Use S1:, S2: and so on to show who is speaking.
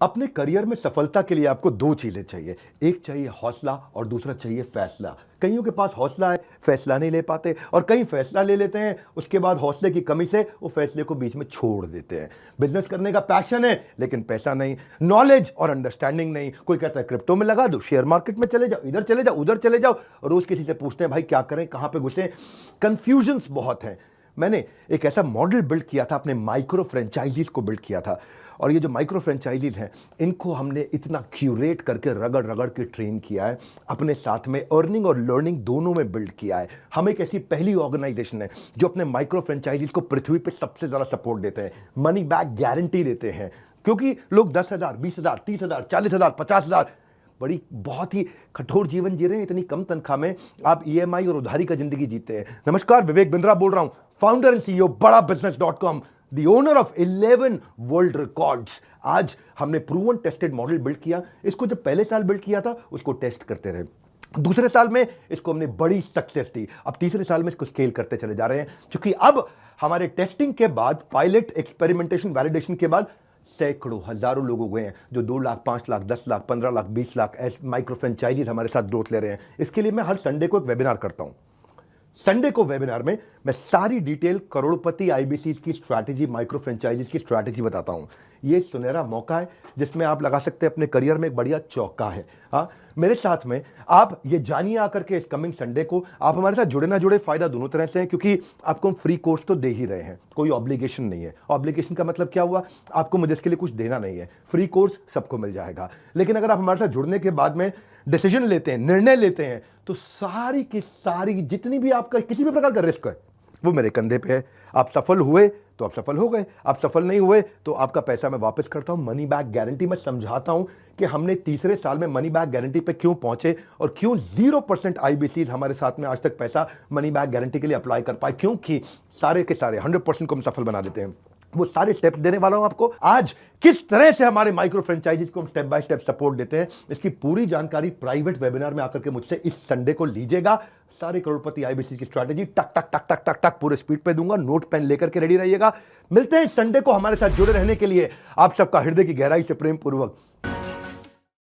S1: अपने करियर में सफलता के लिए आपको दो चीजें चाहिए। एक चाहिए हौसला और दूसरा चाहिए फैसला। कईयों के पास हौसला है, फैसला नहीं ले पाते, और कई फैसला ले लेते हैं, उसके बाद हौसले की कमी से वो फैसले को बीच में छोड़ देते हैं। बिजनेस करने का पैशन है लेकिन पैसा नहीं, नॉलेज और अंडरस्टैंडिंग नहीं। कोई कहता है क्रिप्टो में लगा दो, शेयर मार्केट में चले जाओ, इधर चले जाओ, उधर चले जाओ। रोज किसी से पूछते हैं भाई क्या करें, कहां पे घुसे। कंफ्यूजन्स बहुत हैं। मैंने एक ऐसा मॉडल बिल्ड किया था, अपने माइक्रो फ्रेंचाइजीज को बिल्ड किया था। और ये जो माइक्रो फ्रेंचाइजीज हैं, इनको हमने इतना क्यूरेट करके रगड़ रगड़ के ट्रेन किया है, अपने साथ में अर्निंग और लर्निंग दोनों में बिल्ड किया है। हम एक ऐसी पहली ऑर्गेनाइजेशन है जो अपने माइक्रो फ्रेंचाइजीज को पृथ्वी पे सबसे ज्यादा सपोर्ट देते हैं, मनी बैक गारंटी देते हैं। क्योंकि लोग 10,000, 20,000, 30,000, 40,000, 50,000 बड़ी बहुत ही कठोर जीवन जी रहे हैं। इतनी कम तनख्वाह में आप ईएमआई और उधारी का जिंदगी जीते हैं। नमस्कार, विवेक बिंद्रा बोल रहा हूं, फाउंडर एंड सीईओ बड़ा बिजनेस.com, the owner of 11 world records. आज हमने प्रूवन टेस्टेड मॉडल बिल्ड किया। इसको जब पहले साल बिल्ड किया था उसको टेस्ट करते रहे, दूसरे साल में इसको हमने बड़ी सक्सेस दी, अब तीसरे साल में इसको स्केल करते चले जा रहे हैं। क्योंकि अब हमारे टेस्टिंग के बाद, पायलट एक्सपेरिमेंटेशन वैलिडेशन के बाद सैकड़ों हजारों लोग हो गए हैं जो 2 लाख, 5 लाख, 10 लाख, 15 लाख, 20 लाख ऐसे माइक्रो फ्रेंचाइजीज हमारे साथ ग्रोथ ले रहे हैं। इसके लिए मैं हर संडे को एक वेबिनार करता हूं। संडे को वेबिनार में मैं सारी डिटेल करोड़पति आईबीसीज की स्ट्रैटेजी, माइक्रो फ्रेंचाइजीज की स्ट्रैटेजी बताता हूं। ये सुनहरा मौका है जिसमें आप लगा सकते हैं अपने करियर में एक बढ़िया चौका है। हाँ, मेरे साथ में आप ये जानिए आकर के इस कमिंग संडे को। आप हमारे साथ जुड़े ना जुड़े, फायदा दोनों तरह से है, क्योंकि आपको हम फ्री कोर्स तो दे ही रहे हैं, कोई ऑब्लिगेशन नहीं है। ऑब्लिगेशन का मतलब क्या हुआ, आपको मुझे इसके लिए कुछ देना नहीं है, फ्री कोर्स सबको मिल जाएगा। लेकिन अगर आप हमारे साथ जुड़ने के बाद में डिसीजन लेते हैं, निर्णय लेते हैं, तो सारी की सारी जितनी भी आपका किसी भी प्रकार का रिस्क है वो मेरे कंधे पे है। आप सफल हुए तो आप सफल हो गए, आप सफल नहीं हुए तो आपका पैसा मैं वापस करता हूं। मनी बैक गारंटी मैं समझाता हूं कि हमने तीसरे साल में मनी बैक गारंटी पे क्यों पहुंचे और क्यों 0% आईबीसीज हमारे साथ में आज तक पैसा मनी बैक गारंटी के लिए अप्लाई कर पाए। क्योंकि सारे के सारे 100% को हम सफल बना देते हैं। वो सारे स्टेप्स देने वाला हूं आपको आज, किस तरह से हमारे माइक्रो फ्रेंचाइजीज को हम स्टेप बाय स्टेप सपोर्ट देते हैं। इसकी पूरी जानकारी प्राइवेट वेबिनार में आकर के मुझसे इस संडे को लीजिएगा। सारे करोड़पति आईबीसी की स्ट्रैटेजी टक टक टक टक टक टक पूरे स्पीड पे दूंगा। नोट पेन लेकर के रेडी रहिएगा। मिलते हैं इस संडे को। हमारे साथ जुड़े रहने के लिए आप सबका हृदय की गहराई से प्रेम पूर्वक